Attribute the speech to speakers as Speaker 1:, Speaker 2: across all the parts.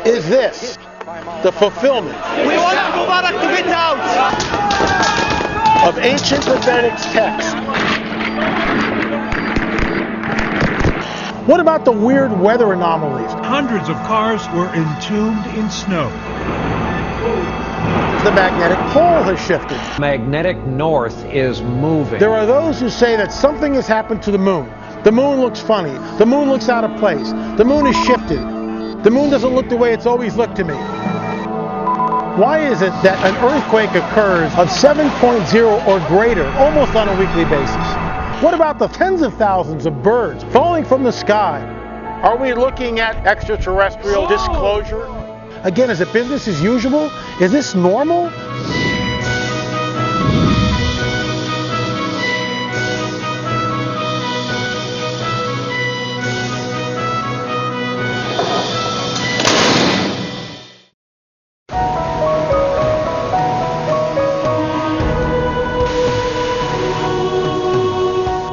Speaker 1: Is this the fulfillment?
Speaker 2: We want Mubarak to get out!
Speaker 1: Of ancient prophetic text? What about the weird weather anomalies?
Speaker 3: Hundreds of cars were entombed in snow.
Speaker 1: The magnetic pole has shifted.
Speaker 4: Magnetic north is moving.
Speaker 1: There are those who say that something has happened to the moon. The moon looks funny. The moon looks out of place. The moon is shifted. The moon doesn't look the way it's always looked to me. Why is it that an earthquake occurs of 7.0 or greater almost on a weekly basis? What about the tens of thousands of birds falling from the sky? Are we looking at extraterrestrial disclosure? Again, is it business as usual? Is this normal?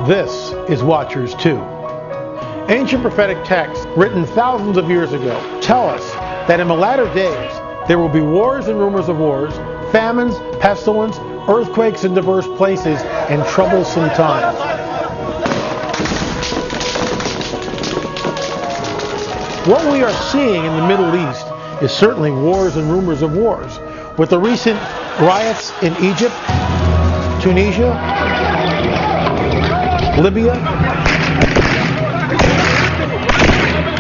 Speaker 1: This is Watchers 2. Ancient prophetic texts written thousands of years ago tell us that in the latter days there will be wars and rumors of wars, famines, pestilence, earthquakes in diverse places, and troublesome times. What we are seeing in the Middle East is certainly wars and rumors of wars. With the recent riots in Egypt, Tunisia, Libya,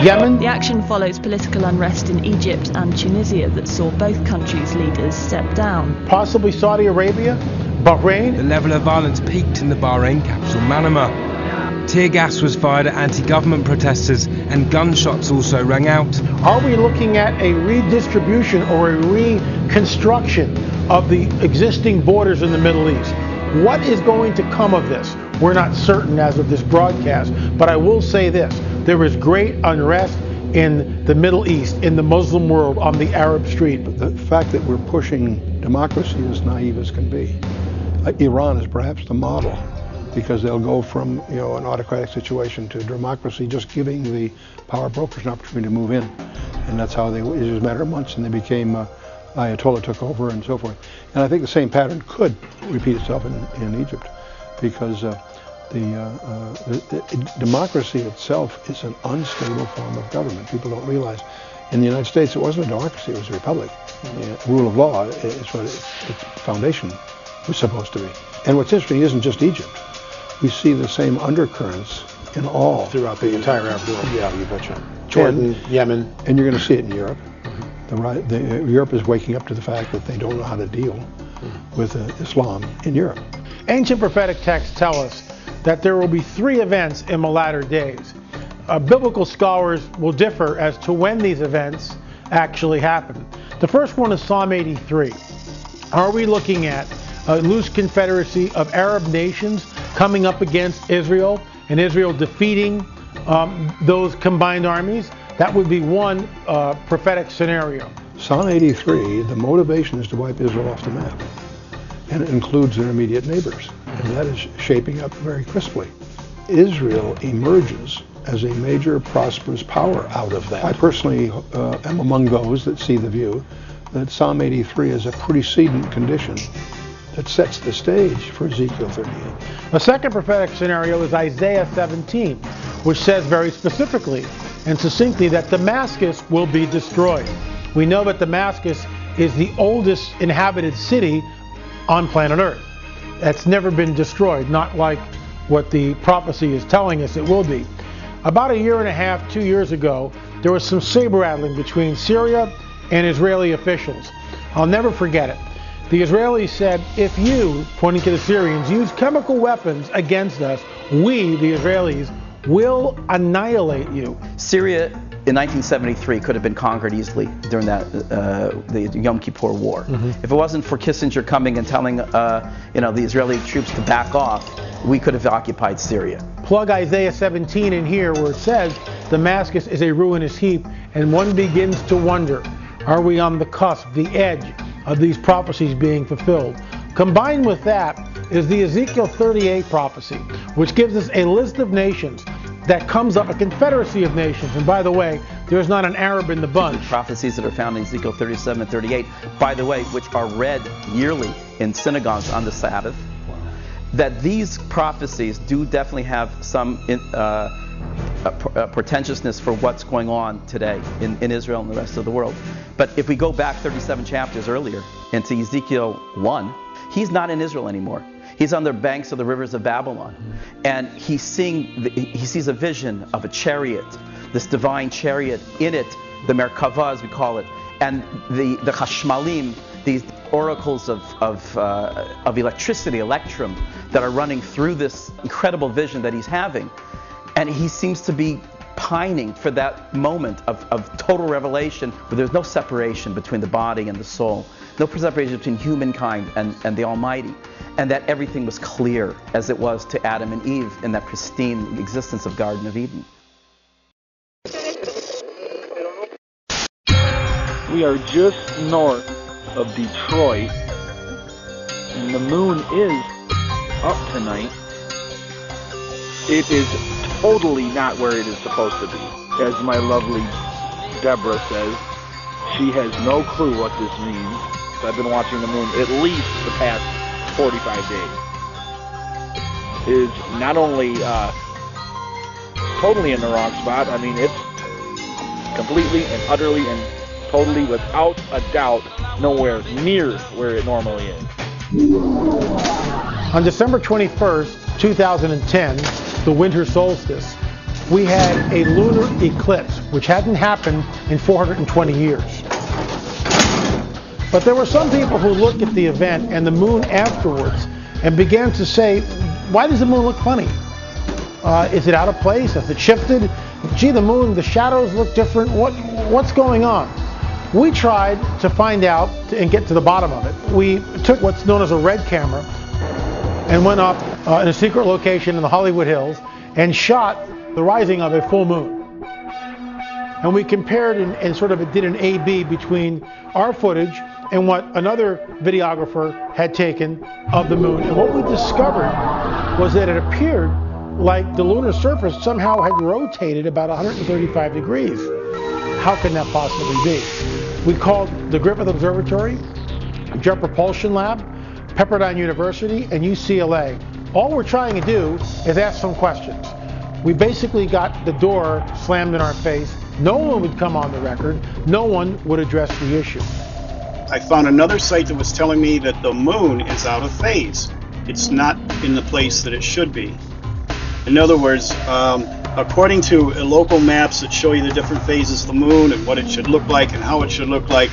Speaker 1: Yemen.
Speaker 5: The action follows political unrest in Egypt and Tunisia that saw both countries' leaders step down.
Speaker 1: Possibly Saudi Arabia, Bahrain.
Speaker 6: The level of violence peaked in the Bahrain capital, Manama. Tear gas was fired at anti-government protesters and gunshots also rang out.
Speaker 1: Are we looking at a redistribution or a reconstruction of the existing borders in the Middle East? What is going to come of this? We're not certain as of this broadcast, but I will say this. There is great unrest in the Middle East, in the Muslim world, on the Arab street.
Speaker 7: But the fact that we're pushing democracy is naive as can be. Iran is perhaps the model, because they'll go from an autocratic situation to democracy, just giving the power brokers an opportunity to move in. And that's how it was a matter of months, and they became Ayatollah took over and so forth. And I think the same pattern could repeat itself in Egypt, because the democracy itself is an unstable form of government. People don't realize. In the United States, it wasn't a democracy, it was a republic. The rule of law is what its foundation was supposed to be. And what's interesting isn't just Egypt. We see the same undercurrents in all.
Speaker 1: Throughout the entire Arab world.
Speaker 7: Yeah, you betcha.
Speaker 1: Jordan, Yemen.
Speaker 7: And you're going to see it in Europe. Europe is waking up to the fact that they don't know how to deal with Islam in Europe.
Speaker 1: Ancient prophetic texts tell us that there will be three events in the latter days. Biblical scholars will differ as to when these events actually happen. The first one is Psalm 83. Are we looking at a loose confederacy of Arab nations coming up against Israel, and Israel defeating those combined armies? That would be one prophetic scenario.
Speaker 7: Psalm 83, the motivation is to wipe Israel off the map. And it includes their immediate neighbors. And that is shaping up very crisply. Israel emerges as a major prosperous power out of that. I personally am among those that see the view that Psalm 83 is a precedent condition that sets the stage for Ezekiel 38.
Speaker 1: A second prophetic scenario is Isaiah 17, which says very specifically and succinctly that Damascus will be destroyed. We know that Damascus is the oldest inhabited city on planet Earth. That's never been destroyed, not like what the prophecy is telling us it will be. About a year and a half, 2 years ago, there was some saber rattling between Syria and Israeli officials. I'll never forget it. The Israelis said, if you, pointing to the Syrians, use chemical weapons against us, we, the Israelis, will annihilate you.
Speaker 8: Syria in 1973 could have been conquered easily during that the Yom Kippur War. If it wasn't for Kissinger coming and telling the Israeli troops to back off, we could have occupied Syria.
Speaker 1: Plug Isaiah 17 in here where it says Damascus is a ruinous heap, and one begins to wonder, are we on the cusp, the edge of these prophecies being fulfilled? Combined with that is the Ezekiel 38 prophecy, which gives us a list of nations that comes up, a confederacy of nations. And by the way, there's not an Arab in the bunch.
Speaker 8: Prophecies that are found in Ezekiel 37 and 38, by the way, which are read yearly in synagogues on the Sabbath, that these prophecies do definitely have some portentousness for what's going on today in Israel and the rest of the world. But if we go back 37 chapters earlier into Ezekiel 1, he's not in Israel anymore. He's on the banks of the rivers of Babylon. And he sees a vision of a chariot, this divine chariot, in it, the Merkava as we call it, and the Chashmalim, these oracles of electricity, electrum, that are running through this incredible vision that he's having. And he seems to be pining for that moment of total revelation where there's no separation between the body and the soul, no separation between humankind and the Almighty, and that everything was clear as it was to Adam and Eve in that pristine existence of Garden of Eden.
Speaker 9: We are just north of Detroit, and the moon is up tonight. It is totally not where it is supposed to be. As my lovely Deborah says, she has no clue what this means. I've been watching the moon at least the past 45 days. It is not only totally in the wrong spot, I mean it's completely and utterly and totally without a doubt nowhere near where it normally is.
Speaker 1: On December 21st, 2010, the winter solstice, we had a lunar eclipse, which hadn't happened in 420 years. But there were some people who looked at the event and the moon afterwards and began to say, why does the moon look funny? Is it out of place? Has it shifted? Gee, the moon, the shadows look different. What's going on? We tried to find out and get to the bottom of it. We took what's known as a red camera and went up in a secret location in the Hollywood Hills and shot the rising of a full moon. And we compared and sort of did an A/B between our footage and what another videographer had taken of the moon. And what we discovered was that it appeared like the lunar surface somehow had rotated about 135 degrees. How can that possibly be? We called the Griffith Observatory, Jet Propulsion Lab, Pepperdine University, and UCLA. All we're trying to do is ask some questions. We basically got the door slammed in our face. No one would come on the record. No one would address the issue.
Speaker 10: I found another site that was telling me that the moon is out of phase. It's not in the place that it should be. In other words, according to local maps that show you the different phases of the moon and what it should look like and how it should look like,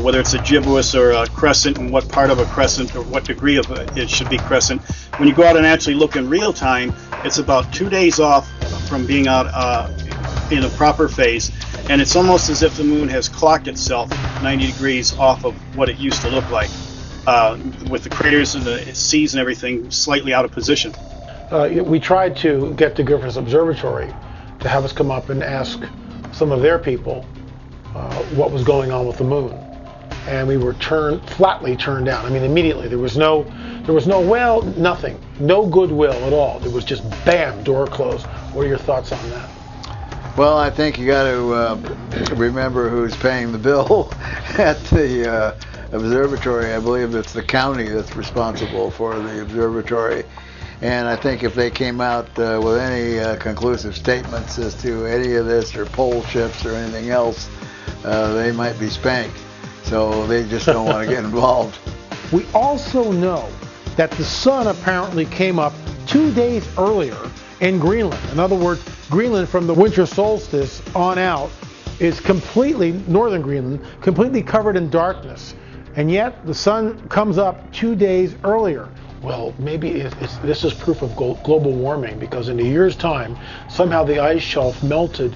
Speaker 10: whether it's a gibbous or a crescent and what part of a crescent or what degree of it should be crescent. When you go out and actually look in real time, it's about 2 days off from being out in a proper phase, and it's almost as if the moon has clocked itself 90 degrees off of what it used to look like, with the craters and the seas and everything slightly out of position.
Speaker 1: We tried to get the Griffith Observatory to have us come up and ask some of their people what was going on with the moon, and we were flatly turned down. I mean, immediately. There was no well, nothing, no goodwill at all. It was just bam, door closed. What are your thoughts on that?
Speaker 11: Well, I think you got to remember who's paying the bill at the observatory. I believe it's the county that's responsible for the observatory. And I think if they came out with any conclusive statements as to any of this or pole shifts or anything else, they might be spanked. So they just don't want to get involved.
Speaker 1: We also know that the sun apparently came up 2 days earlier in Greenland. In other words, Greenland from the winter solstice on out is completely, northern Greenland, completely covered in darkness. And yet the sun comes up 2 days earlier. Well, maybe this is proof of global warming, because in a year's time, somehow the ice shelf melted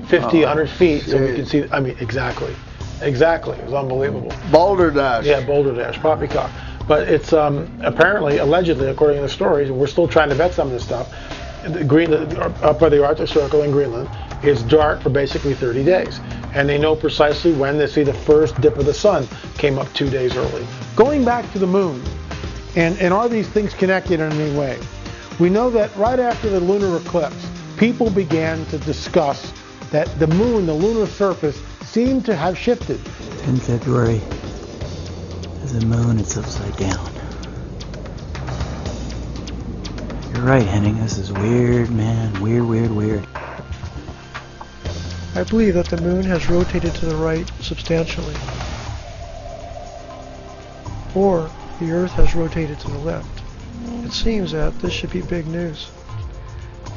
Speaker 1: 50, 100 feet, so we can see. I mean, exactly. It was unbelievable.
Speaker 11: Boulder Dash.
Speaker 1: Yeah, Boulder Dash, poppycock. But it's apparently, allegedly, according to the stories, and we're still trying to vet some of this stuff, up by the Arctic Circle in Greenland, it's dark for basically 30 days. And they know precisely when they see the first dip of the sun came up 2 days early. Going back to the moon, and are these things connected in any way? We know that right after the lunar eclipse, people began to discuss that the moon, the lunar surface, seemed to have shifted.
Speaker 12: In February, the moon is upside down. You're right, Henning. This is weird, man. Weird.
Speaker 13: I believe that the moon has rotated to the right substantially. Or the Earth has rotated to the left. It seems that this should be big news.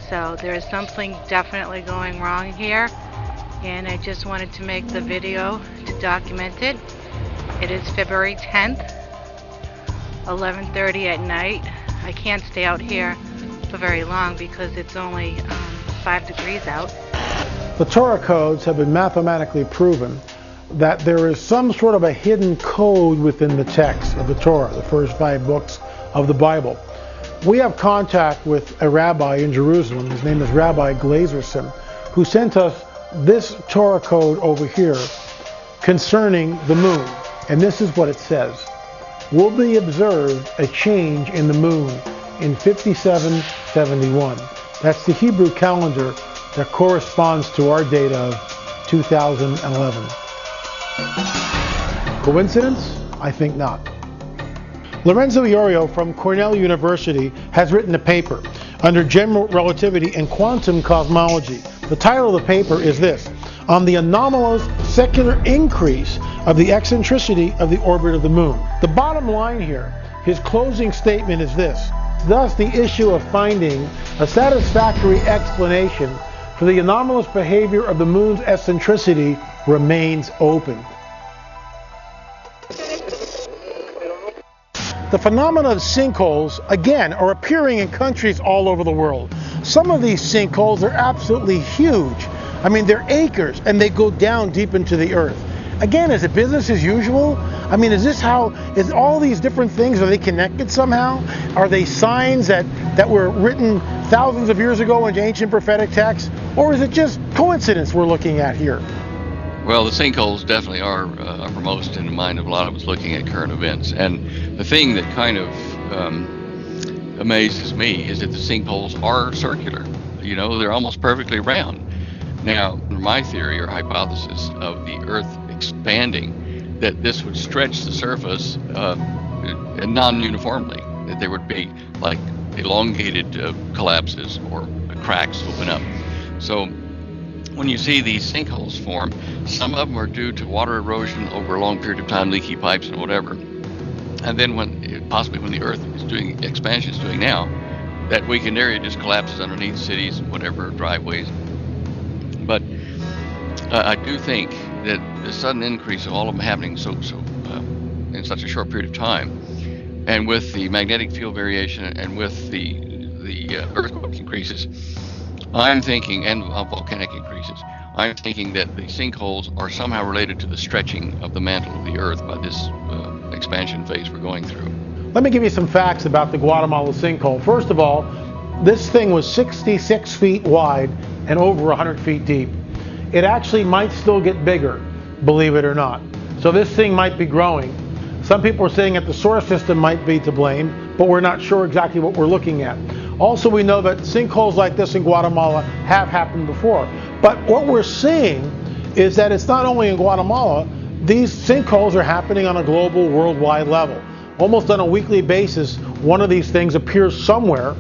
Speaker 14: So there is something definitely going wrong here, and I just wanted to make the video to document it. It is February 10th, 11:30 at night. I can't stay out here for very long because it's only 5 degrees out.
Speaker 1: The Torah codes have been mathematically proven that there is some sort of a hidden code within the text of the Torah, the first 5 books of the Bible. We have contact with a rabbi in Jerusalem, his name is Rabbi Glazerson, who sent us this Torah code over here concerning the moon. And this is what it says. Will be observed a change in the moon in 5771. That's the Hebrew calendar that corresponds to our date of 2011. Coincidence? I think not. Lorenzo Iorio from Cornell University has written a paper under General Relativity and Quantum Cosmology. The title of the paper is this: On the Anomalous Secular Increase of the Eccentricity of the Orbit of the Moon. The bottom line here, his closing statement is this: thus the issue of finding a satisfactory explanation for the anomalous behavior of the moon's eccentricity remains open. The phenomena of sinkholes, again, are appearing in countries all over the world. Some of these sinkholes are absolutely huge. I mean, they're acres, and they go down deep into the earth. Again, is it business as usual? I mean, is all these different things, are they connected somehow? Are they signs that were written thousands of years ago in ancient prophetic texts? Or is it just coincidence we're looking at here?
Speaker 15: Well, the sinkholes definitely are uppermost in the mind of a lot of us looking at current events. And the thing that kind of amazes me is that the sinkholes are circular. You know, they're almost perfectly round. Now, my theory or hypothesis of the Earth expanding, that this would stretch the surface non-uniformly, that there would be like elongated collapses or cracks open up. So when you see these sinkholes form, some of them are due to water erosion over a long period of time, leaky pipes and whatever. And then possibly when the Earth is doing expansion, it's doing now, that weakened area just collapses underneath cities and whatever, driveways. But I do think that the sudden increase of all of them happening so in such a short period of time, and with the magnetic field variation and with the earthquake increases, I'm thinking, and volcanic increases, I'm thinking that the sinkholes are somehow related to the stretching of the mantle of the Earth by this expansion phase we're going through.
Speaker 1: Let me give you some facts about the Guatemala sinkhole. First of all, this thing was 66 feet wide and over 100 feet deep. It actually might still get bigger, believe it or not. So this thing might be growing. Some people are saying that the solar system might be to blame, but we're not sure exactly what we're looking at. Also, we know that sinkholes like this in Guatemala have happened before. But what we're seeing is that it's not only in Guatemala, these sinkholes are happening on a global, worldwide level. Almost on a weekly basis, one of these things appears somewhere,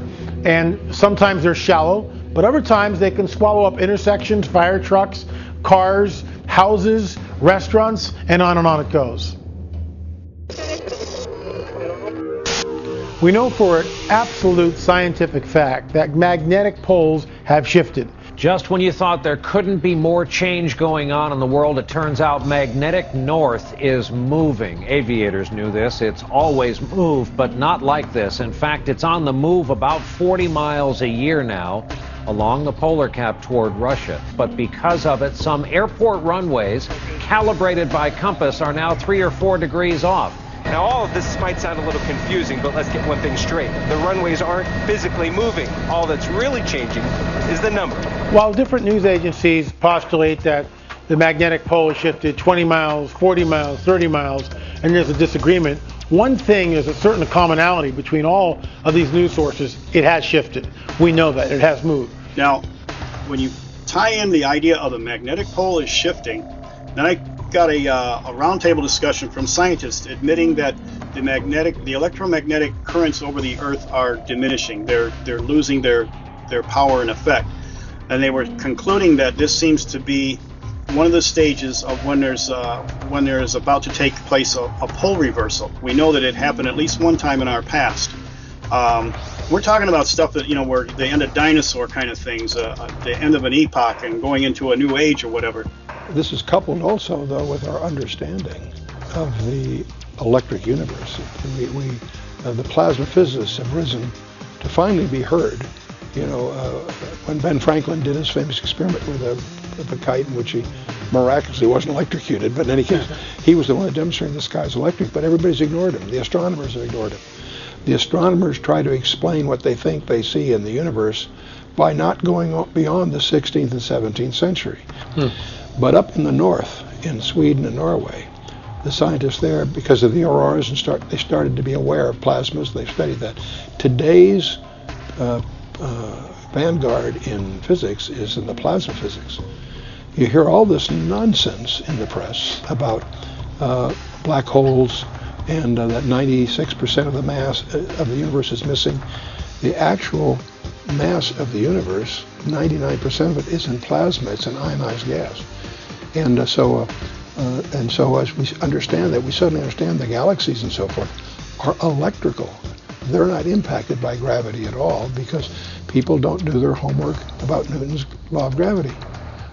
Speaker 1: and sometimes they're shallow, but other times they can swallow up intersections, fire trucks, cars, houses, restaurants, and on it goes. We know for an absolute scientific fact that magnetic poles have shifted.
Speaker 4: Just when you thought there couldn't be more change going on in the world, it turns out magnetic north is moving. Aviators knew this. It's always moved, but not like this. In fact, it's on the move about 40 miles a year now along the polar cap toward Russia. But because of it, some airport runways calibrated by compass are now 3 or 4 degrees off.
Speaker 6: Now, all of this might sound a little confusing, but let's get one thing straight. The runways aren't physically moving. All that's really changing is the number.
Speaker 1: While different news agencies postulate that the magnetic pole has shifted 20 miles, 40 miles, 30 miles, and there's a disagreement, one thing is a certain commonality between all of these news sources: it has shifted. We know that. It has moved.
Speaker 10: Now, when you tie in the idea of the magnetic pole is shifting, then I got a roundtable discussion from scientists admitting that the electromagnetic currents over the Earth are diminishing. They're losing their power and effect, and they were concluding that this seems to be one of the stages of when there's about to take place a pole reversal. We know that it happened at least one time in our past. We're talking about stuff that, where the end of dinosaur kind of things, the end of an epoch and going into a new age or whatever.
Speaker 7: This is coupled also, though, with our understanding of the electric universe. The plasma physicists have risen to finally be heard. When Ben Franklin did his famous experiment with a kite in which he miraculously wasn't electrocuted, but in any case, he was the one that demonstrated the sky's electric, but everybody's ignored him. The astronomers have ignored him. The astronomers try to explain what they think they see in the universe by not going beyond the 16th and 17th century. But up in the north, in Sweden and Norway, the scientists there, because of the auroras, they started to be aware of plasmas. They've studied that. Today's vanguard in physics is in the plasma physics. You hear all this nonsense in the press about black holes and that 96% of the mass of the universe is missing. The actual mass of the universe, 99% of it is in plasma. It's an ionized gas. And so as we understand that, we suddenly understand the galaxies and so forth are electrical. They're not impacted by gravity at all because people don't do their homework about Newton's law of gravity.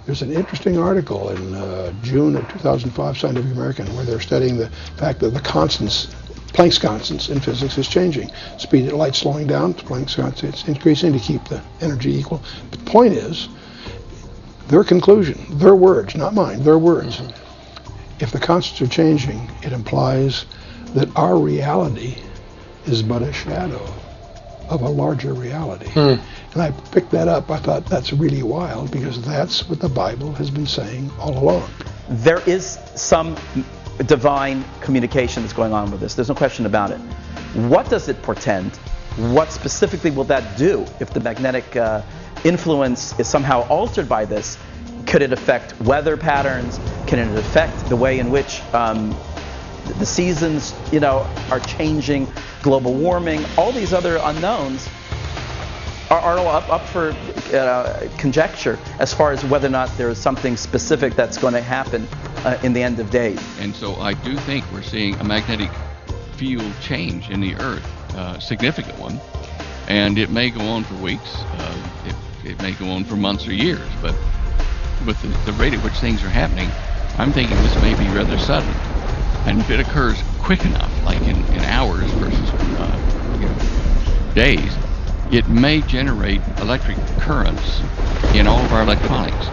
Speaker 7: There's an interesting article in June of 2005, Scientific American, where they're studying the fact that the constants, Planck's constants in physics is changing. Speed of light slowing down, Planck's constants increasing to keep the energy equal. But the point is, their conclusion, their words, not mine, their words. If the constants are changing, it implies that our reality is but a shadow of a larger reality. And I picked that up. I thought that's really wild because that's what the Bible has been saying all along.
Speaker 8: There is some divine communication that's going on with this. There's no question about it. What does it portend? What specifically will that do if the magnetic influence is somehow altered by this? Could it affect weather patterns? Can it affect the way in which the seasons, are changing, global warming, all these other unknowns are all up for conjecture as far as whether or not there is something specific that's going to happen in the end of days.
Speaker 15: And so I do think we're seeing a magnetic field change in the Earth, significant one, and it may go on for weeks, it may go on for months or years, but with the rate at which things are happening, I'm thinking this may be rather sudden. And if it occurs quick enough, like in hours versus days, it may generate electric currents in all of our electronics.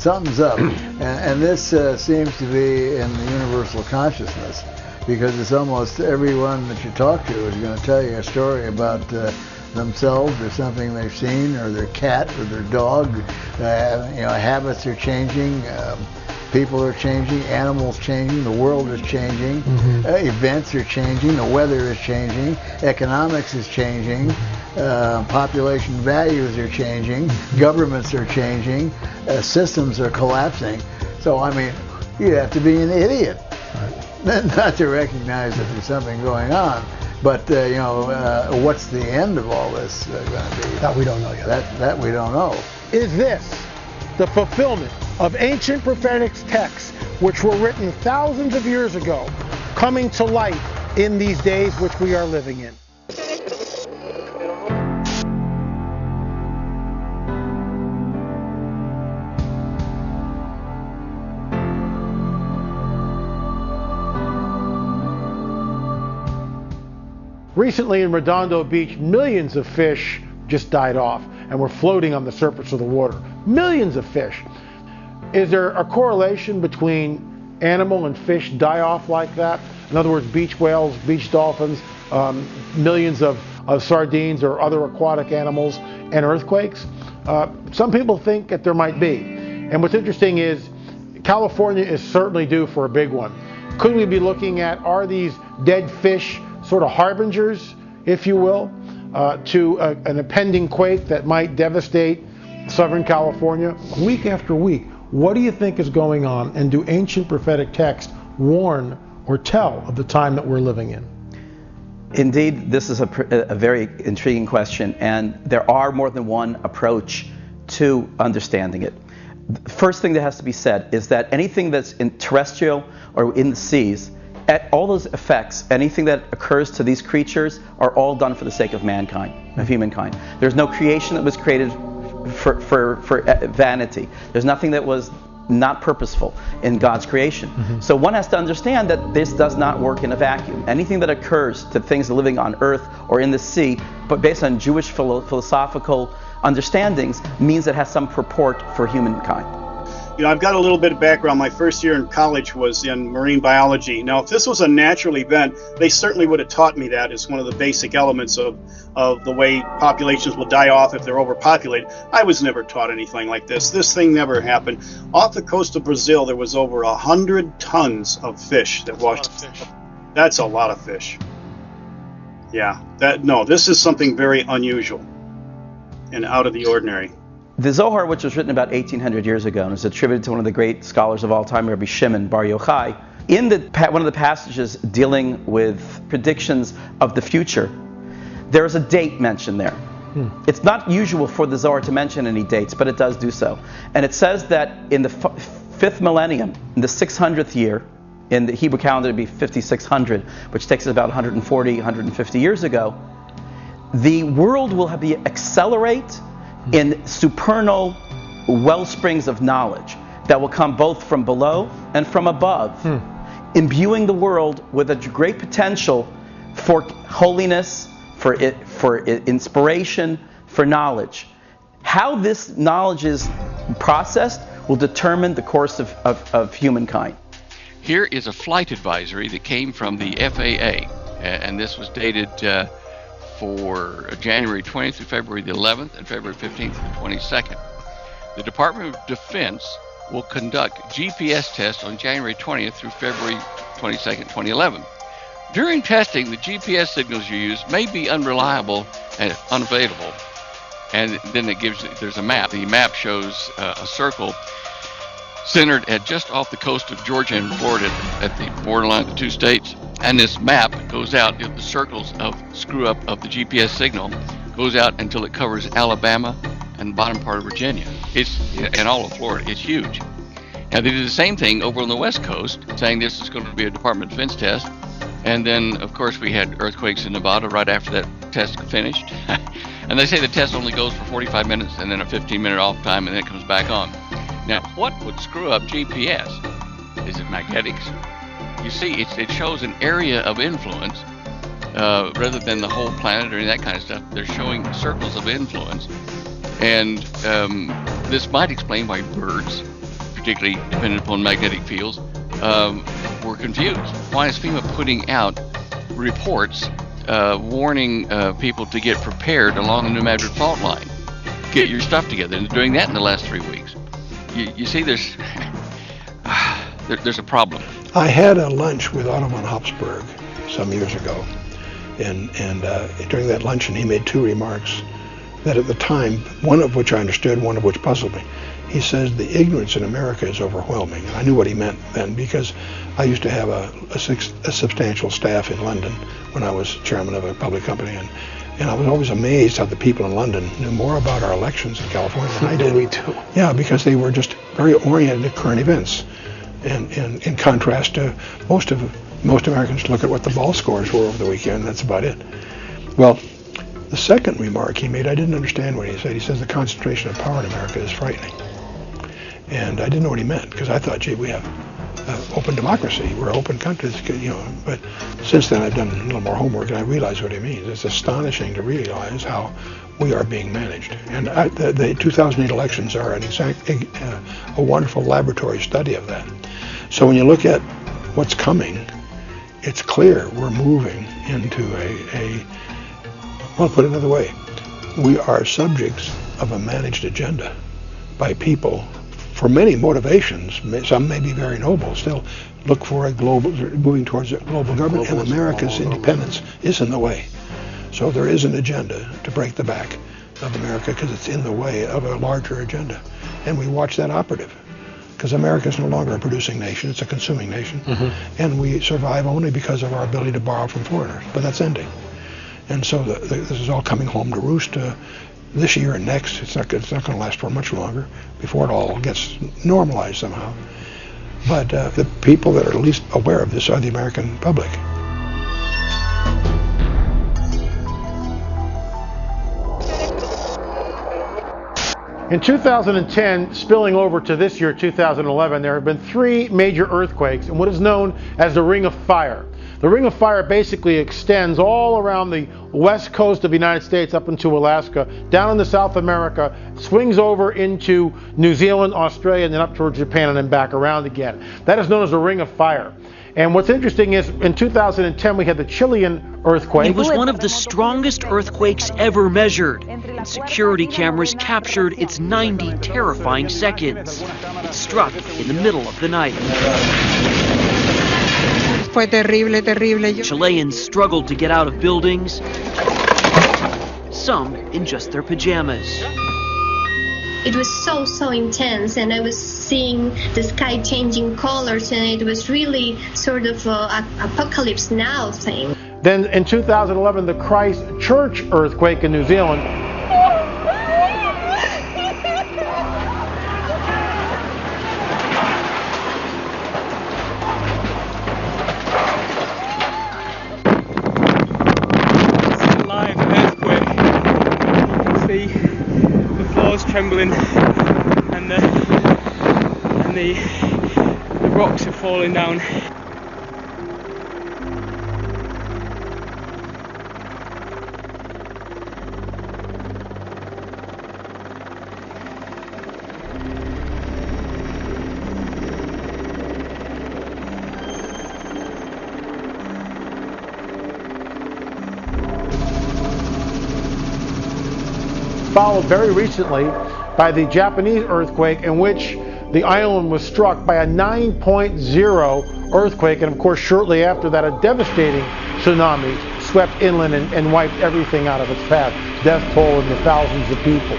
Speaker 11: Something's up, and this seems to be in the universal consciousness, because it's almost everyone that you talk to is going to tell you a story about themselves or something they've seen, or their cat or their dog. Habits are changing. People are changing, animals changing, the world is changing, events are changing, the weather is changing, economics is changing, population values are changing, governments are changing, systems are collapsing. So, you'd have to be an idiot not to recognize that there's something going on. But, what's the end of all this going to be?
Speaker 1: That we don't know yet.
Speaker 11: That we don't know.
Speaker 1: Is this the fulfillment of ancient prophetic texts which were written thousands of years ago, coming to light in these days which we are living in? Recently in Redondo Beach, millions of fish just died off and were floating on the surface of the water. Millions of fish. Is there a correlation between animal and fish die off like that? In other words, beach whales, beach dolphins, millions of sardines or other aquatic animals, and earthquakes? Some people think that there might be. And what's interesting is California is certainly due for a big one. Could we be looking at, are these dead fish sort of harbingers, if you will, to an impending quake that might devastate Southern California, week after week. What do you think is going on, and do ancient prophetic texts warn or tell of the time that we're living in?
Speaker 8: Indeed, this is a very intriguing question, and there are more than one approach to understanding it. The first thing that has to be said is that anything that's in terrestrial or in the seas, all those effects, anything that occurs to these creatures, are all done for the sake of mankind, of humankind. There's no creation that was created for vanity. There's nothing that was not purposeful in God's creation. So one has to understand that this does not work in a vacuum. Anything that occurs to things living on earth or in the sea, but based on Jewish philosophical understandings, means it has some purport for humankind.
Speaker 10: You know, I've got a little bit of background. My first year in college was in marine biology. Now, if this was a natural event, they certainly would have taught me that as one of the basic elements of the way populations will die off if they're overpopulated. I was never taught anything like this. This thing never happened. Off the coast of Brazil, there was over 100 tons of fish that washed. That's a lot of fish. Yeah, this is something very unusual and out of the ordinary.
Speaker 8: The Zohar, which was written about 1800 years ago and is attributed to one of the great scholars of all time, Rabbi Shimon Bar Yochai, in one of the passages dealing with predictions of the future, there is a date mentioned there. It's not usual for the Zohar to mention any dates, but it does do so. And it says that in the 5th millennium, in the 600th year, in the Hebrew calendar it would be 5600, which takes us about 140, 150 years ago, the world will accelerate in supernal well springs of knowledge that will come both from below and from above, imbuing the world with a great potential for holiness, for inspiration, for knowledge. How this knowledge is processed will determine the course of humankind.
Speaker 15: Here is a flight advisory that came from the FAA, and this was dated for January 20th through February the 11th and February 15th to the 22nd. The Department of Defense will conduct GPS tests on January 20th through February 22nd, 2011. During testing, the GPS signals you use may be unreliable and unavailable. And then there's a map. The map shows a circle centered at just off the coast of Georgia and Florida at the borderline of the two states. And this map goes out, the circles of screw up of the GPS signal goes out until it covers Alabama and the bottom part of Virginia. And all of Florida. It's huge. Now they did the same thing over on the West Coast, saying this is going to be a Department of Defense test. And then, of course, we had earthquakes in Nevada right after that test finished. And they say the test only goes for 45 minutes and then a 15-minute off time, and then it comes back on. Now, what would screw up GPS? Is it magnetics? You see, it shows an area of influence rather than the whole planet or any of that kind of stuff. They're showing circles of influence. And this might explain why birds, particularly dependent upon magnetic fields, were confused. Why is FEMA putting out reports warning people to get prepared along the New Madrid fault line? Get your stuff together. And they're doing that in the last 3 weeks. You see, there's a problem.
Speaker 7: I had a lunch with Otto von Habsburg some years ago, and during that luncheon he made two remarks that at the time, one of which I understood, one of which puzzled me. He says the ignorance in America is overwhelming, and I knew what he meant then because I used to have a substantial staff in London when I was chairman of a public company, and I was always amazed how the people in London knew more about our elections in California than I did.
Speaker 1: Me too.
Speaker 7: Yeah, because they were just very oriented at current events, and in contrast to most Americans look at what the ball scores were over the weekend. That's about it. Well, the second remark he made, I didn't understand what he said. He says the concentration of power in America is frightening, and I didn't know what he meant because I thought, gee, we have open democracy. We're open countries, But since then, I've done a little more homework, and I realize what he means. It's astonishing to realize how we are being managed. And the 2008 elections are a wonderful laboratory study of that. So when you look at what's coming, it's clear we're moving into well, put it another way, we are subjects of a managed agenda by people for many motivations. Some may be very noble, still look for moving towards a global government, and America's independence is in the way. So there is an agenda to break the back of America because it's in the way of a larger agenda. And we watch that operative. Because America is no longer a producing nation, it's a consuming nation. And we survive only because of our ability to borrow from foreigners. But that's ending. And so this is all coming home to roost this year and next. It's not going to last for much longer before it all gets normalized somehow. But the people that are least aware of this are the American public.
Speaker 1: In 2010, spilling over to this year, 2011, there have been 3 major earthquakes in what is known as the Ring of Fire. The Ring of Fire basically extends all around the west coast of the United States up into Alaska, down into South America, swings over into New Zealand, Australia, and then up towards Japan and then back around again. That is known as the Ring of Fire. And what's interesting is in 2010 we had the Chilean earthquake.
Speaker 16: It was one of the strongest earthquakes ever measured, and security cameras captured its 90 terrifying seconds. It struck in the middle of the night.
Speaker 17: Fue terrible, terrible.
Speaker 16: Chileans struggled to get out of buildings, some in just their pajamas.
Speaker 18: It was so intense, and I was seeing the sky changing colors, and it was really sort of an apocalypse now thing.
Speaker 1: Then in 2011, the Christ Church earthquake in New Zealand.
Speaker 19: Trembling, and the rocks are falling down.
Speaker 1: Followed very recently by the Japanese earthquake, in which the island was struck by a 9.0 earthquake, and of course shortly after that a devastating tsunami swept inland and wiped everything out of its path. Death toll in the thousands of people.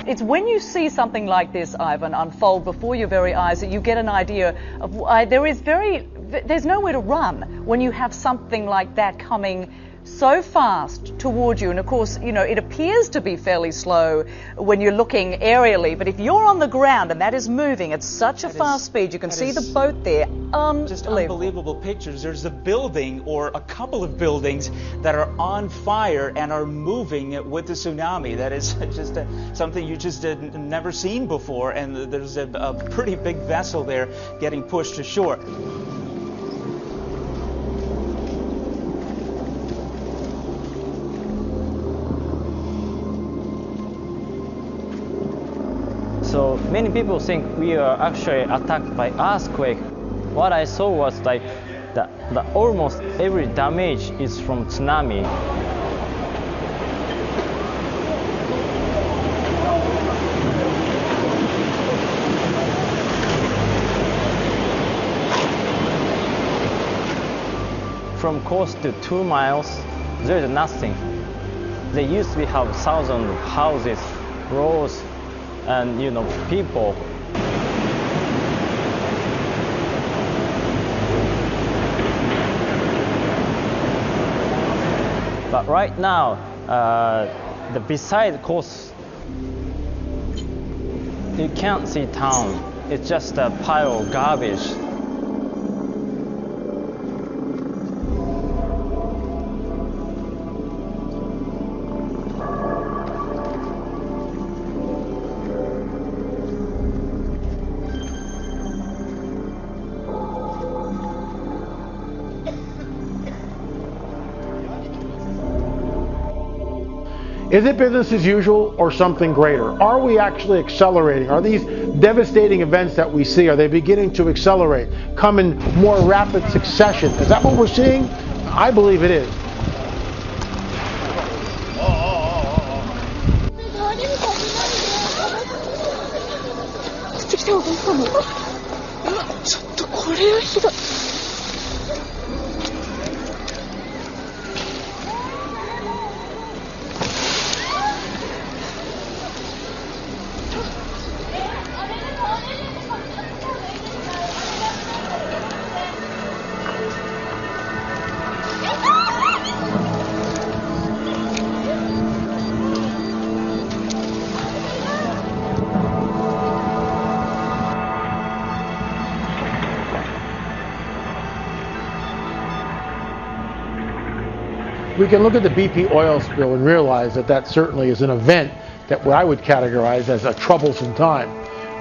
Speaker 20: It's when you see something like this, Ivan, unfold before your very eyes that you get an idea of there's nowhere to run when you have something like that coming so fast toward you. And of course, you know, it appears to be fairly slow when you're looking aerially, but if you're on the ground and that is moving at such a fast speed, you can see the boat there.
Speaker 21: Just unbelievable pictures. There's a building or a couple of buildings that are on fire and are moving with the tsunami. That is just something you just had never seen before, and there's a pretty big vessel there getting pushed ashore.
Speaker 22: So many people think we are actually attacked by earthquake. What I saw was like the almost every damage is from tsunami. From coast to 2 miles, there is nothing. They used to have 1,000 houses, roads, and people. But right now, the beside coast, you can't see town. It's just a pile of garbage.
Speaker 1: Is it business as usual or something greater? Are we actually accelerating? Are these devastating events that we see, are they beginning to accelerate, come in more rapid succession? Is that what we're seeing? I believe it is.
Speaker 2: して落としたの？うわ、ちょっとこれはひどい。
Speaker 1: We can look at the BP oil spill and realize that that certainly is an event that what I would categorize as a troublesome time.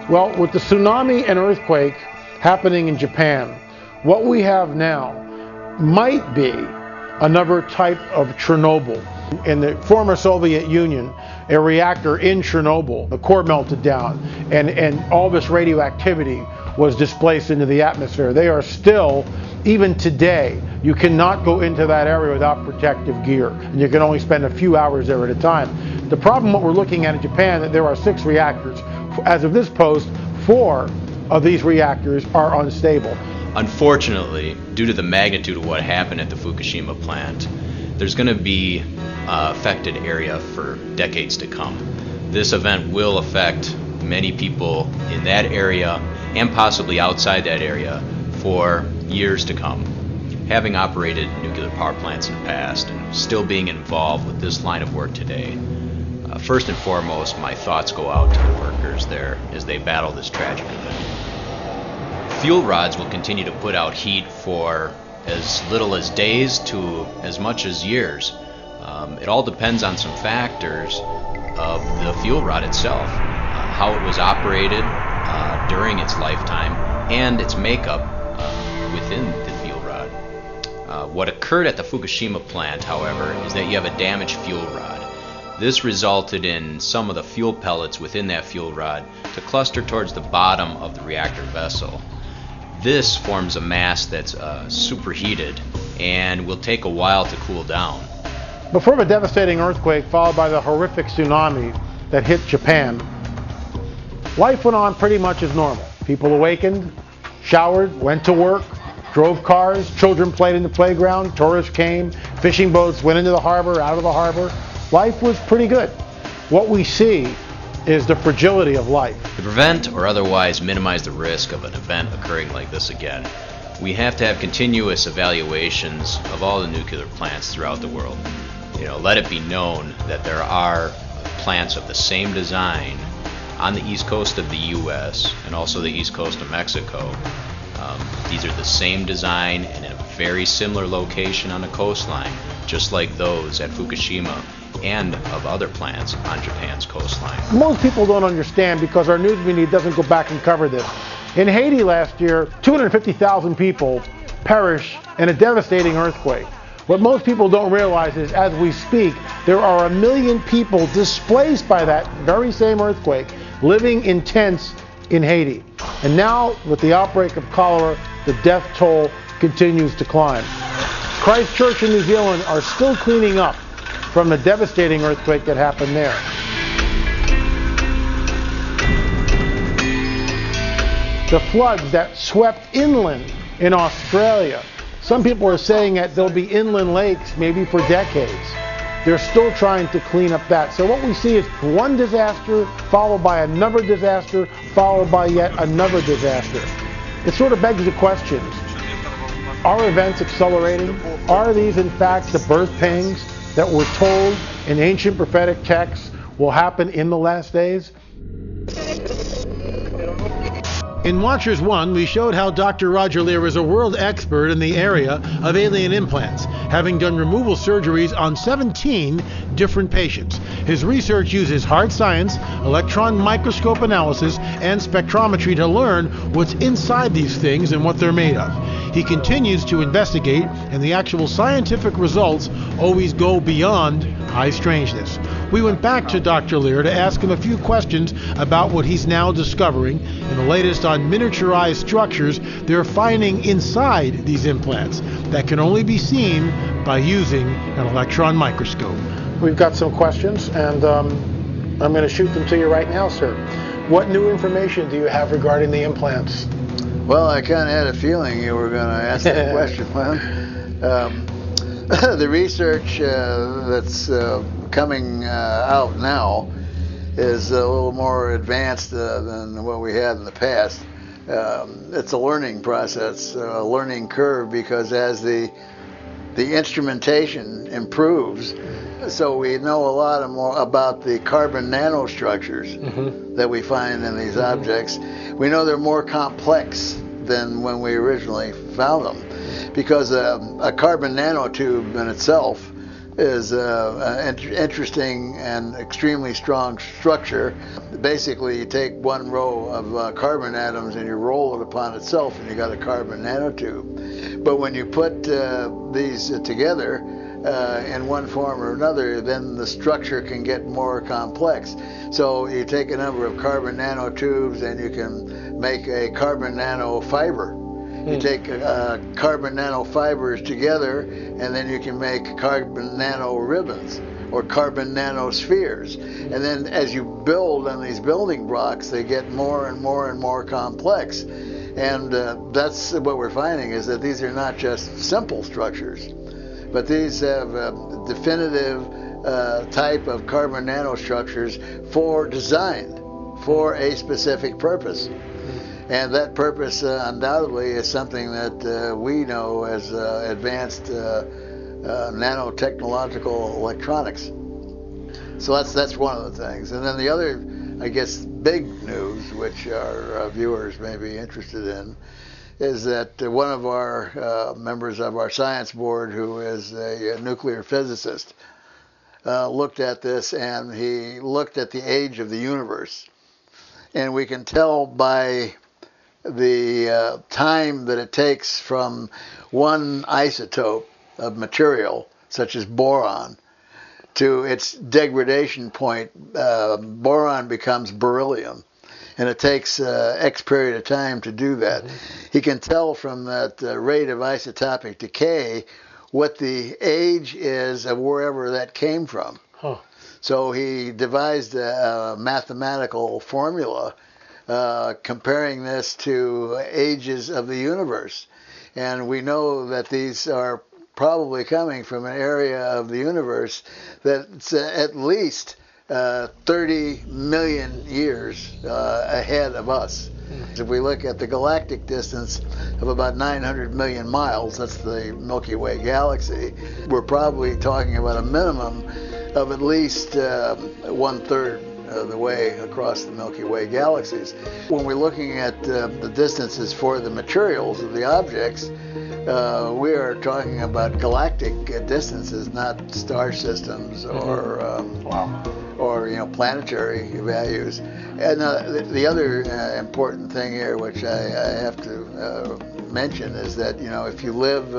Speaker 1: Well, with the tsunami and earthquake happening in Japan, what we have now might be another type of Chernobyl. In the former Soviet Union, a reactor in Chernobyl, the core melted down, and all this radioactivity was displaced into the atmosphere. They are still, even today, you cannot go into that area without protective gear, and you can only spend a few hours there at a time. The problem, what we're looking at in Japan, that there are 6 reactors. As of this post, 4 of these reactors are unstable.
Speaker 3: Unfortunately, due to the magnitude of what happened at the Fukushima plant, there's going to be affected area for decades to come. This event will affect many people in that area and possibly outside that area for years to come. Having operated nuclear power plants in the past and still being involved with this line of work today, first and foremost, my thoughts go out to the workers there as they battle this tragic event. Fuel rods will continue to put out heat for as little as days to as much as years. It all depends on some factors of the fuel rod itself, how it was operated during its lifetime, and its makeup within the fuel rod. What occurred at the Fukushima plant, however, is that you have a damaged fuel rod. This resulted in some of the fuel pellets within that fuel rod to cluster towards the bottom of the reactor vessel. This forms a mass that's superheated and will take a while to cool down.
Speaker 1: Before the devastating earthquake followed by the horrific tsunami that hit Japan, life went on pretty much as normal. People awakened, showered, went to work, drove cars, children played in the playground, tourists came, fishing boats went into the harbor, out of the harbor. Life was pretty good. What we see is the fragility of life.
Speaker 3: To prevent or otherwise minimize the risk of an event occurring like this again, we have to have continuous evaluations of all the nuclear plants throughout the world. Let it be known that there are plants of the same design on the east coast of the U.S. and also the east coast of Mexico. These are the same design and in a very similar location on the coastline, just like those at Fukushima and of other plants on Japan's coastline.
Speaker 1: Most people don't understand because our news media doesn't go back and cover this. In Haiti last year, 250,000 people perished in a devastating earthquake. What most people don't realize is, as we speak, there are 1 million people displaced by that very same earthquake, living in tents in Haiti. And now, with the outbreak of cholera, the death toll continues to climb. Christchurch and New Zealand are still cleaning up from the devastating earthquake that happened there. The floods that swept inland in Australia. Some people are saying that there'll be inland lakes maybe for decades. They're still trying to clean up that. So what we see is one disaster followed by another disaster followed by yet another disaster. It sort of begs the question, are events accelerating? Are these in fact the birth pangs that we're told in ancient prophetic texts will happen in the last days? In Watchers 1, we showed how Dr. Roger Leir is a world expert in the area of alien implants, having done removal surgeries on 17 different patients. His research uses hard science, electron microscope analysis, and spectrometry to learn what's inside these things and what they're made of. He continues to investigate, and the actual scientific results always go beyond high strangeness. We went back to Dr. Leir to ask him a few questions about what he's now discovering and the latest on miniaturized structures they're finding inside these implants that can only be seen by using an electron microscope. We've got some questions, and I'm going to shoot them to you right now, sir. What new information do you have regarding the implants?
Speaker 11: Well, I kind of had a feeling you were going to ask that question, Glenn. The research that's coming out now is a little more advanced than what we had in the past. It's a learning process, a learning curve, because as the instrumentation improves, so we know a lot more about the carbon nanostructures that we find in these objects. We know they're more complex than when we originally found them, because a carbon nanotube in itself is an interesting and extremely strong structure. Basically, you take one row of carbon atoms and you roll it upon itself, and you got a carbon nanotube. But when you put these together in one form or another, then the structure can get more complex. So you take a number of carbon nanotubes and you can make a carbon nanofiber. You take carbon nanofibers together, and then you can make carbon nanoribbons or carbon nanospheres. And then as you build on these building blocks, they get more and more and more complex. And that's what we're finding, is that these are not just simple structures, but these have definitive type of carbon nanostructures designed for a specific purpose. And that purpose undoubtedly is something that we know as advanced nanotechnological electronics. So that's one of the things. And then the other, I guess, big news, which our viewers may be interested in, is that one of our members of our science board, who is a nuclear physicist, looked at this, and he looked at the age of the universe. And we can tell by the time that it takes from one isotope of material, such as boron, to its degradation point. Boron becomes beryllium, and it takes X period of time to do that. He can tell from that rate of isotopic decay what the age is of wherever that came from. So he devised a mathematical formula comparing this to ages of the universe. And we know that these are probably coming from an area of the universe that's at least 30 million years ahead of us. If we look at the galactic distance of about 900 million miles, that's the Milky Way galaxy, we're probably talking about a minimum of at least 1/3 the way across the Milky Way galaxies. When we're looking at the distances for the materials of the objects, we are talking about galactic distances, not star systems or planetary values. And the other important thing here, which I have to mention, is that if you live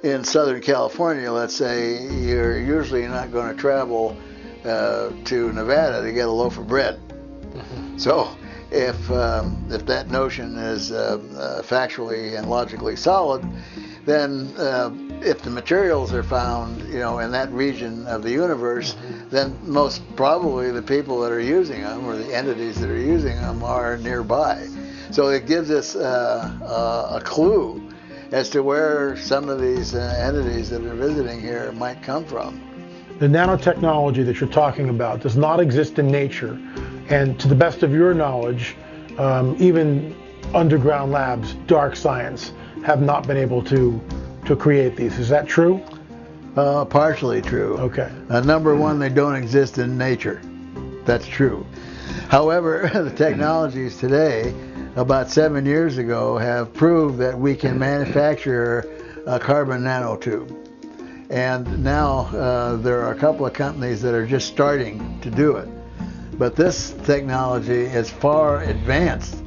Speaker 11: in Southern California, let's say, you're usually not going to travel to Nevada to get a loaf of bread. So if that notion is factually and logically solid, then if the materials are found in that region of the universe, then most probably the people that are using them, or the entities that are using them, are nearby. So it gives us a clue as to where some of these entities that are visiting here might come from.
Speaker 1: The nanotechnology that you're talking about does not exist in nature, and to the best of your knowledge, even underground labs, dark science, have not been able to create these. Is that true?
Speaker 11: Partially true.
Speaker 1: Okay.
Speaker 11: Number one, they don't exist in nature. That's true. However, the technologies today, about 7 years ago, have proved that we can manufacture a carbon nanotube. And now there are a couple of companies that are just starting to do it. But this technology is far advanced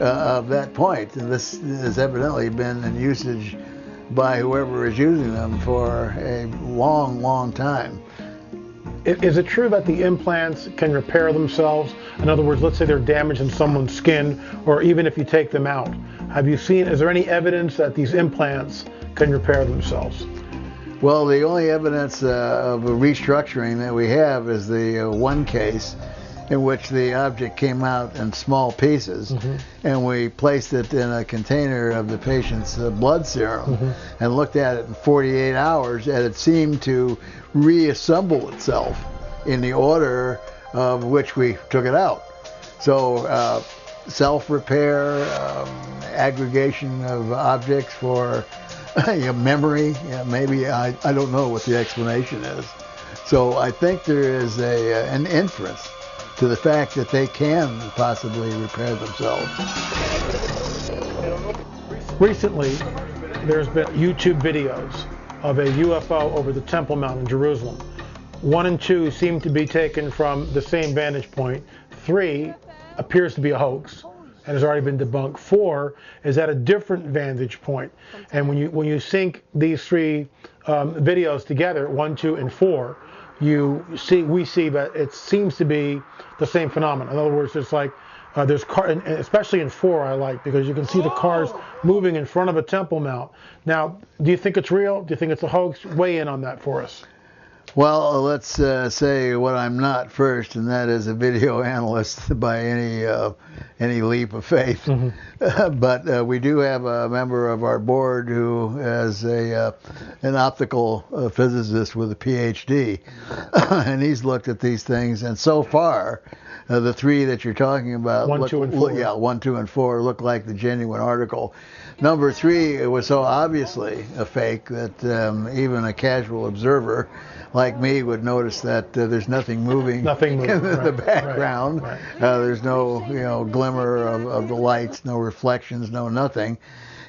Speaker 11: of that point. And this has evidently been in usage by whoever is using them for a long, long time.
Speaker 1: Is it true that the implants can repair themselves? In other words, let's say they're damaged in someone's skin, or even if you take them out. Is there any evidence that these implants can repair themselves?
Speaker 11: Well, the only evidence of a restructuring that we have is the one case in which the object came out in small pieces, and we placed it in a container of the patient's blood serum and looked at it in 48 hours, and it seemed to reassemble itself in the order of which we took it out. So self-repair, aggregation of objects for memory, maybe, I don't know what the explanation is. So I think there is an inference to the fact that they can possibly repair themselves.
Speaker 1: Recently, there's been YouTube videos of a UFO over the Temple Mount in Jerusalem. 1 and 2 seem to be taken from the same vantage point. 3 appears to be a hoax and has already been debunked. 4 is at a different vantage point. And when you sync these 3 videos together, 1, 2, and 4, we see that it seems to be the same phenomenon. In other words, it's like there's and especially in 4 I like, because you can see the cars moving in front of a Temple Mount. Now, do you think it's real? Do you think it's a hoax? Weigh in on that for us.
Speaker 11: Well, let's say what I'm not first, and that is a video analyst by any leap of faith. But we do have a member of our board who is an optical physicist with a PhD, and he's looked at these things, and so far, the 3 that you're talking about,
Speaker 1: 1, 2, and 4.
Speaker 11: Yeah, 1, 2, and 4 look like the genuine article. Number 3, it was so obviously a fake that even a casual observer like me would notice that there's nothing moving in the background. There's no glimmer of the lights, no reflections, no nothing.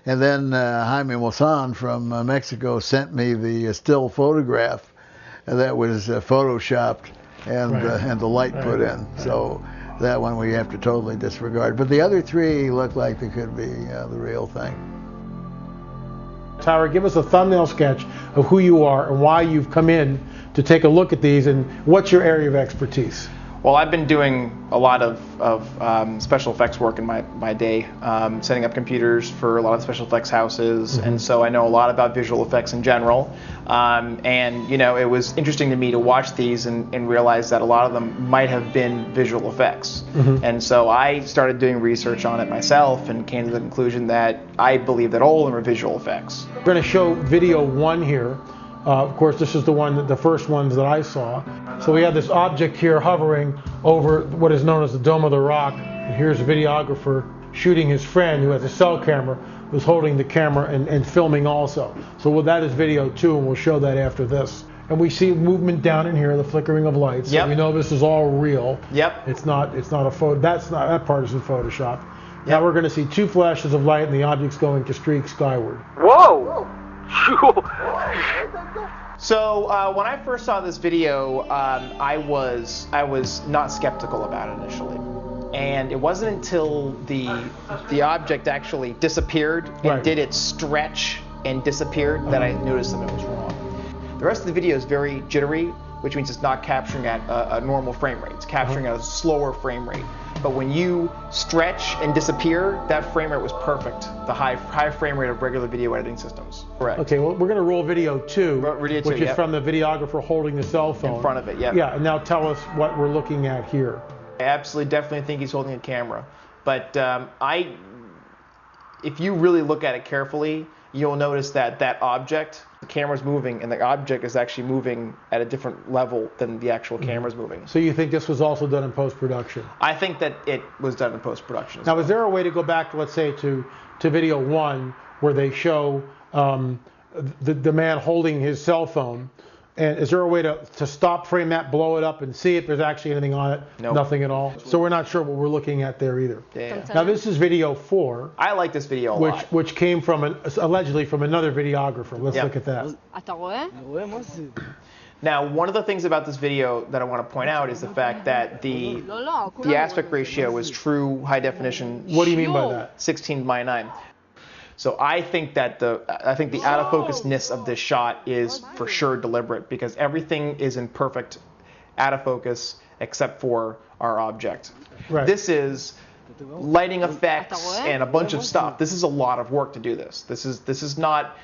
Speaker 11: And then Jaime Maussan from Mexico sent me the still photograph that was photoshopped and the light put in. So that one we have to totally disregard. But the other 3 look like they could be the real thing.
Speaker 1: Tyra, give us a thumbnail sketch of who you are and why you've come in to take a look at these, and what's your area of expertise?
Speaker 5: Well, I've been doing a lot of special effects work in my day, setting up computers for a lot of special effects houses, and so I know a lot about visual effects in general. And it was interesting to me to watch these and realize that a lot of them might have been visual effects. And so I started doing research on it myself and came to the conclusion that I believe that all of them are visual effects.
Speaker 1: We're going to show video 1 here. Of course, this is the first ones that I saw. So we have this object here hovering over what is known as the Dome of the Rock. And here's a videographer shooting his friend who has a cell camera, who's holding the camera and filming also. So that is video 2, and we'll show that after this. And we see movement down in here, the flickering of lights. So we know this is all real. It's not a photo. That part isn't Photoshop. Now we're going to see 2 flashes of light, and the object's going to streak skyward.
Speaker 5: Whoa! So when I first saw this video, I was not skeptical about it initially, and it wasn't until the object actually disappeared and did its stretch and disappeared that I noticed something was wrong. The rest of the video is very jittery, which means it's not capturing at a normal frame rate. It's capturing at a slower frame rate. But when you stretch and disappear, that frame rate was perfect. The high frame rate of regular video editing systems. Correct.
Speaker 1: Okay, well, we're going to roll video 2, which is from the videographer holding the cell phone.
Speaker 5: In front of it,
Speaker 1: Yeah, and now tell us what we're looking at here.
Speaker 5: I absolutely, definitely think he's holding a camera. But if you really look at it carefully, you'll notice that object, the camera's moving, and the object is actually moving at a different level than the actual camera's moving.
Speaker 1: So you think this was also done in post-production?
Speaker 5: I think that it was done in post-production.
Speaker 1: Now, is there a way to go back, let's say, to video 1, where they show the man holding his cell phone? And is there a way to stop frame that, blow it up, and see if there's actually anything on it?
Speaker 5: Nope.
Speaker 1: Nothing at all. So we're not sure what we're looking at there either.
Speaker 5: Yeah.
Speaker 1: Now this is video 4.
Speaker 5: I like this video a lot.
Speaker 1: Which came from allegedly from another videographer. Let's look at that.
Speaker 5: Now, one of the things about this video that I want to point out is the fact that the aspect ratio is true high definition.
Speaker 1: What do you mean by that?
Speaker 5: 16:9. So I think that the out of focusness of this shot is for sure deliberate, because everything is in perfect out of focus except for our object.
Speaker 1: Right.
Speaker 5: This is lighting effects and a bunch of stuff. This is a lot of work to do this. This is not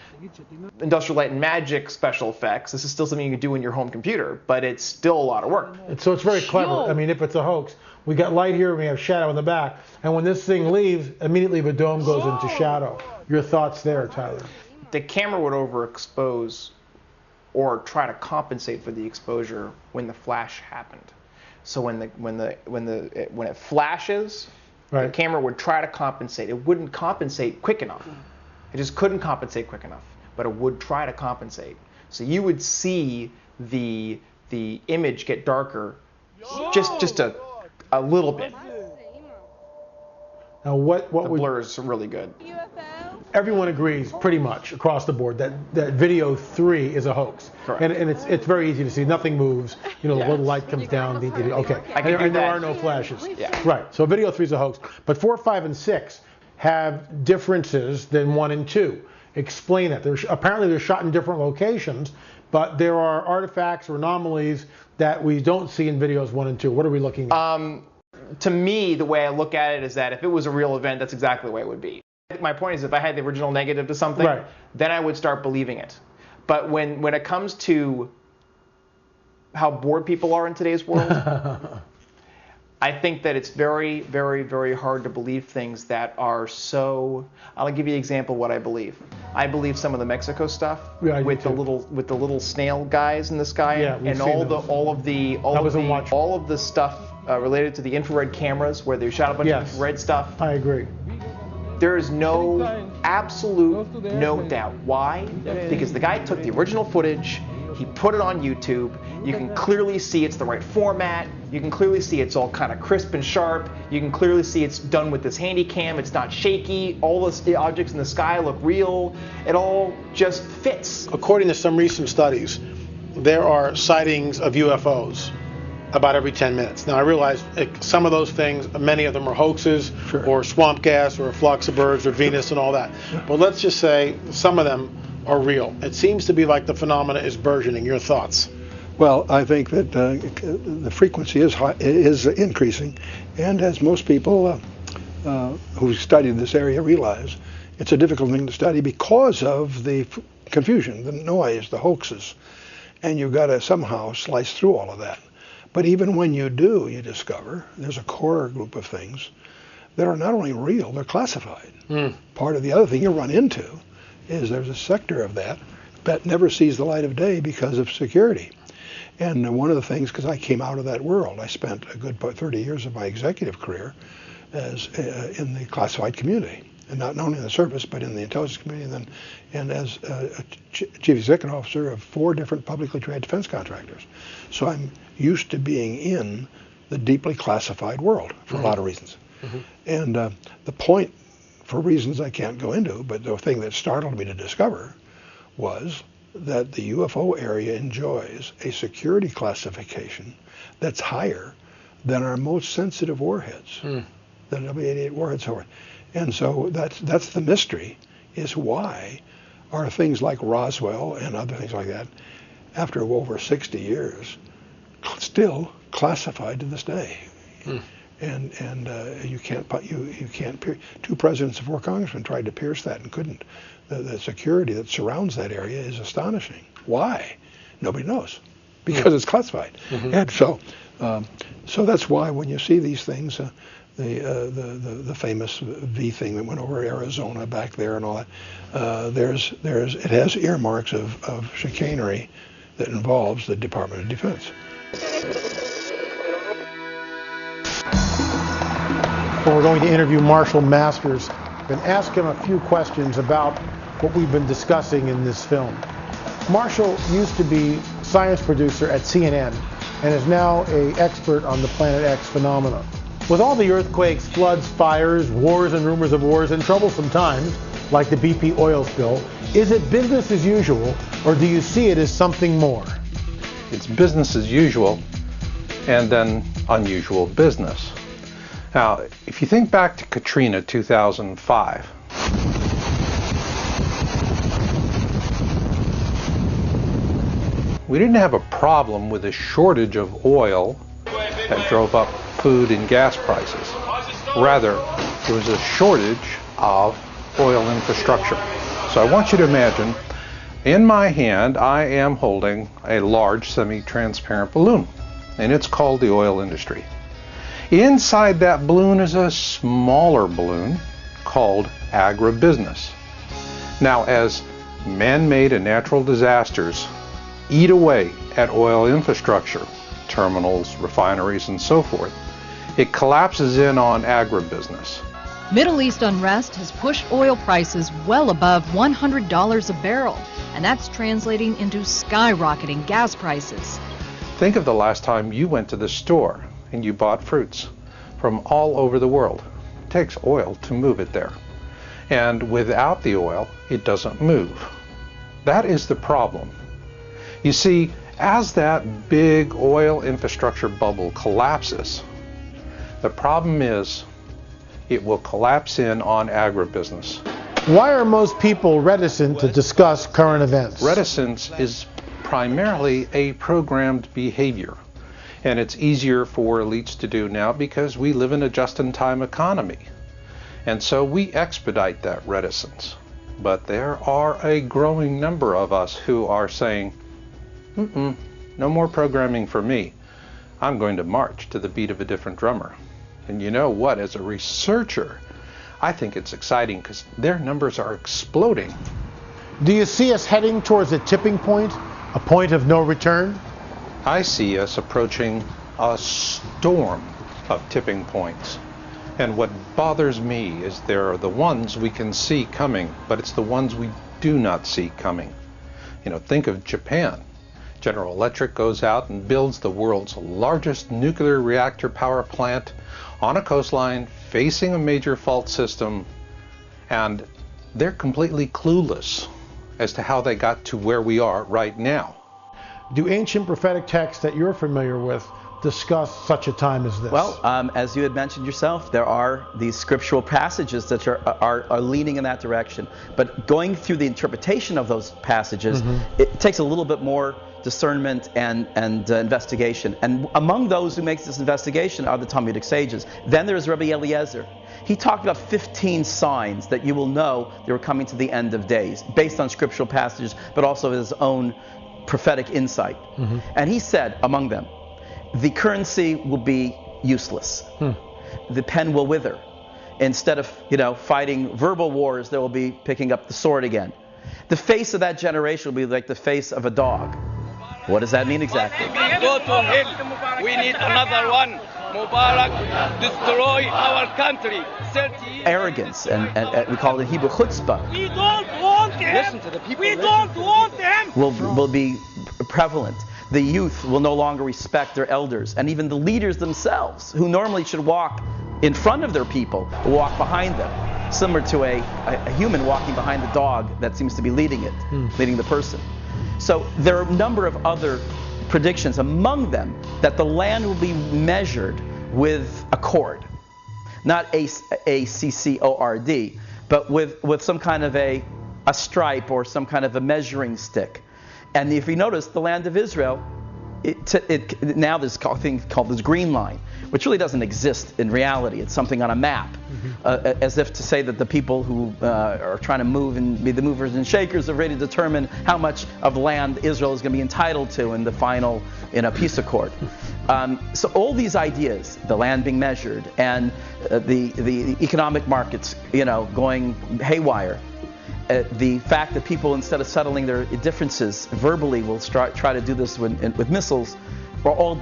Speaker 5: Industrial Light and Magic special effects. This is still something you can do in your home computer, but it's still a lot of work.
Speaker 1: So it's very clever. I mean, if it's a hoax, we got light here, we have shadow in the back, and when this thing leaves, immediately the dome goes into shadow. Your thoughts there, Tyler?
Speaker 5: The camera would overexpose or try to compensate for the exposure when the flash happened. So when it flashes,
Speaker 1: right,
Speaker 5: the camera would try to compensate. It wouldn't compensate quick enough. It just couldn't compensate quick enough, but it would try to compensate. So you would see the image get darker just a little bit.
Speaker 1: Now what
Speaker 5: the blurs are really good.
Speaker 1: Everyone agrees pretty much across the board that video 3 is a hoax.
Speaker 5: Correct.
Speaker 1: And it's very easy to see. Nothing moves. You know, the little light comes down. Okay. And there are no flashes.
Speaker 5: Yeah.
Speaker 1: Right. So video 3 is a hoax. But 4, 5, and 6 have differences than 1 and 2. Explain that. Apparently they're shot in different locations, but there are artifacts or anomalies that we don't see in videos 1 and 2. What are we looking at?
Speaker 5: To me, the way I look at it is that if it was a real event, that's exactly the way it would be. My point is, if I had the original negative to something,
Speaker 1: right,
Speaker 5: then I would start believing it. But when it comes to how bored people are in today's world, I think that it's very, very, very hard to believe things that are so. I'll give you an example of what I believe. I believe some of the Mexico stuff with the little snail guys in the sky, and all of the stuff related to the infrared cameras where they shot a bunch of infrared stuff.
Speaker 1: I agree.
Speaker 5: There is absolute no doubt. Why? Because the guy took the original footage, he put it on YouTube. You can clearly see it's the right format. You can clearly see it's all kind of crisp and sharp. You can clearly see it's done with this handy cam. It's not shaky. All the objects in the sky look real. It all just fits.
Speaker 1: According to some recent studies, there are sightings of UFOs about every 10 minutes. Now I realize some of those things, many of them are hoaxes, or swamp gas, or a flux of birds, or Venus and all that. But let's just say some of them are real. It seems to be like the phenomena is burgeoning. Your thoughts?
Speaker 7: Well, I think that the frequency is increasing, and as most people who studied this area realize, it's a difficult thing to study because of the confusion, the noise, the hoaxes, and you've got to somehow slice through all of that. But even when you do, you discover there's a core group of things that are not only real, they're classified. Part of the other thing you run into is there's a sector of that never sees the light of day because of security. And one of the things, because I came out of that world, I spent a good 30 years of my executive career as in the classified community, and not only in the service, but in the intelligence community, and as a chief executive officer of 4 different publicly traded defense contractors. So I'm used to being in the deeply classified world for a lot of reasons. And the point, for reasons I can't go into, but the thing that startled me to discover was that the UFO area enjoys a security classification that's higher than our most sensitive warheads, the W-88 warheads. And so that's the mystery, is why are things like Roswell and other things like that, after over 60 years, still classified to this day. And you can't 2 presidents and 4 congressmen tried to pierce that and couldn't. The security that surrounds that area is astonishing. Why? Nobody knows, because it's classified. And so that's why when you see these things, the famous V thing that went over Arizona back there and all that, it has earmarks of chicanery that involves the Department of Defense.
Speaker 1: Well, we're going to interview Marshall Masters and ask him a few questions about what we've been discussing in this film. Marshall used to be science producer at CNN and is now an expert on the Planet X phenomena. With all the earthquakes, floods, fires, wars and rumors of wars, and troublesome times, like the BP oil spill, is it business as usual, or do you see it as something more?
Speaker 9: It's business as usual, and then unusual business. Now, if you think back to Katrina 2005, we didn't have a problem with a shortage of oil that drove up food and gas prices. Rather, there was a shortage of oil infrastructure. So I want you to imagine, in my hand, I am holding a large semi-transparent balloon, and it's called the oil industry. Inside that balloon is a smaller balloon called agribusiness. Now, as man-made and natural disasters eat away at oil infrastructure, terminals, refineries, and so forth, it collapses in on agribusiness.
Speaker 12: Middle East unrest has pushed oil prices well above $100 a barrel, and that's translating into skyrocketing gas prices.
Speaker 9: Think of the last time you went to the store and you bought fruits from all over the world. It takes oil to move it there. And without the oil, it doesn't move. That is the problem. You see, as that big oil infrastructure bubble collapses, the problem is it will collapse in on agribusiness.
Speaker 1: Why are most people reticent to discuss current events?
Speaker 9: Reticence is primarily a programmed behavior. And it's easier for elites to do now because we live in a just-in-time economy. And so we expedite that reticence. But there are a growing number of us who are saying, no more programming for me. I'm going to march to the beat of a different drummer. And you know what? As a researcher, I think it's exciting because their numbers are exploding.
Speaker 1: Do you see us heading towards a tipping point, a point of no return?
Speaker 9: I see us approaching a storm of tipping points. And what bothers me is there are the ones we can see coming, but it's the ones we do not see coming. You know, think of Japan. General Electric goes out and builds the world's largest nuclear reactor power plant on a coastline facing a major fault system, and they're completely clueless as to how they got to where we are right now.
Speaker 1: Do ancient prophetic texts that you're familiar with discuss such a time as this?
Speaker 8: Well, as you had mentioned yourself, there are these scriptural passages that are leaning in that direction. But going through the interpretation of those passages, it takes a little bit more discernment and investigation. And among those who make this investigation are the Talmudic sages. Then there's Rabbi Eliezer. He talked about 15 signs that you will know they were coming to the end of days, based on scriptural passages, but also his own prophetic insight. And he said, among them, the currency will be useless. The pen will wither. Instead of, fighting verbal wars, they will be picking up the sword again. The face of that generation will be like the face of a dog. What does that mean exactly?
Speaker 13: Go to hell. We need another one. Mubarak, destroy our country.
Speaker 8: Arrogance, and we call it Hebrew chutzpah.
Speaker 13: We don't want them.
Speaker 8: Listen to the people.
Speaker 13: We don't want them.
Speaker 8: Will be prevalent. The youth will no longer respect their elders, and even the leaders themselves, who normally should walk in front of their people, will walk behind them, similar to a human walking behind the dog that seems to be leading it, leading the person. So there are a number of other predictions, among them that the land will be measured with a cord, not A-C-C-O-R-D, but with some kind of a stripe or some kind of a measuring stick. And if you notice, the land of Israel, now there's a thing called this green line, which really doesn't exist in reality. It's something on a map, as if to say that the people who are trying to move and be the movers and shakers have already determined how much of land Israel is going to be entitled to in the final peace accord. So all these ideas, the land being measured and the economic markets, going haywire, the fact that people, instead of settling their differences verbally, will try to do this with missiles, are all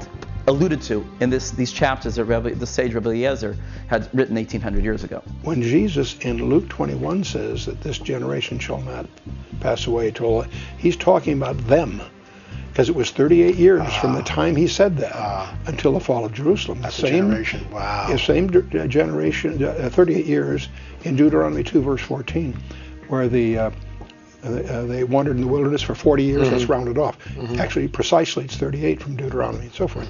Speaker 8: alluded to in these chapters that the sage Rabbi Eliezer had written 1,800 years ago.
Speaker 7: When Jesus in Luke 21 says that this generation shall not pass away till, he's talking about them, because it was 38 years from the time he said that until the fall of Jerusalem.
Speaker 23: That's the same generation. Wow.
Speaker 7: The same generation, 38 years in Deuteronomy 2 verse 14. Where they wandered in the wilderness for 40 years, that's rounded off. Actually, precisely, it's 38 from Deuteronomy and so forth.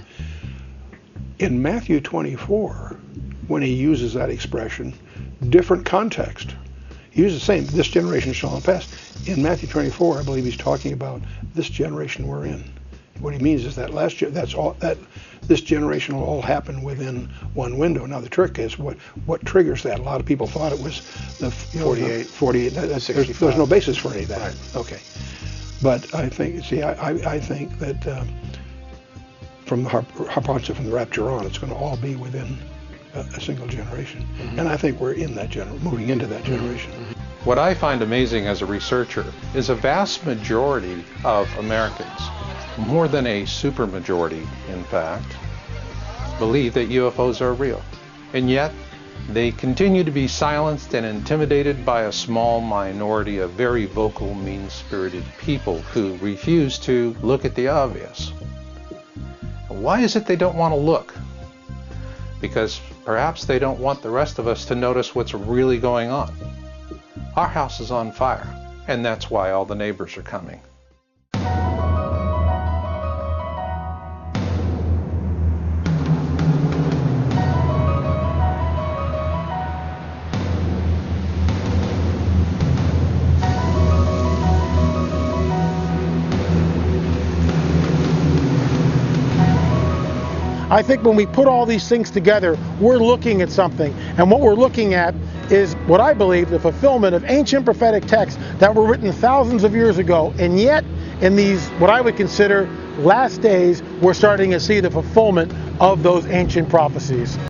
Speaker 7: In Matthew 24, when he uses that expression, different context. He uses the same, this generation shall not pass. In Matthew 24, I believe he's talking about this generation we're in. What he means is that this generation will all happen within one window. Now the trick is what triggers that. A lot of people thought it was the 48. There's no basis for any of that. Right. Okay, but I think I think that from the hypothesis from the rapture on, it's going to all be within a single generation, and I think we're in that moving into that generation.
Speaker 9: What I find amazing as a researcher is a vast majority of Americans, more than a supermajority, in fact, believe that UFOs are real. And yet, they continue to be silenced and intimidated by a small minority of very vocal, mean-spirited people who refuse to look at the obvious. Why is it they don't want to look? Because perhaps they don't want the rest of us to notice what's really going on. Our house is on fire, and that's why all the neighbors are coming.
Speaker 1: I think when we put all these things together, we're looking at something. And what we're looking at is what I believe the fulfillment of ancient prophetic texts that were written thousands of years ago. And yet, in these, what I would consider last days, we're starting to see the fulfillment of those ancient prophecies.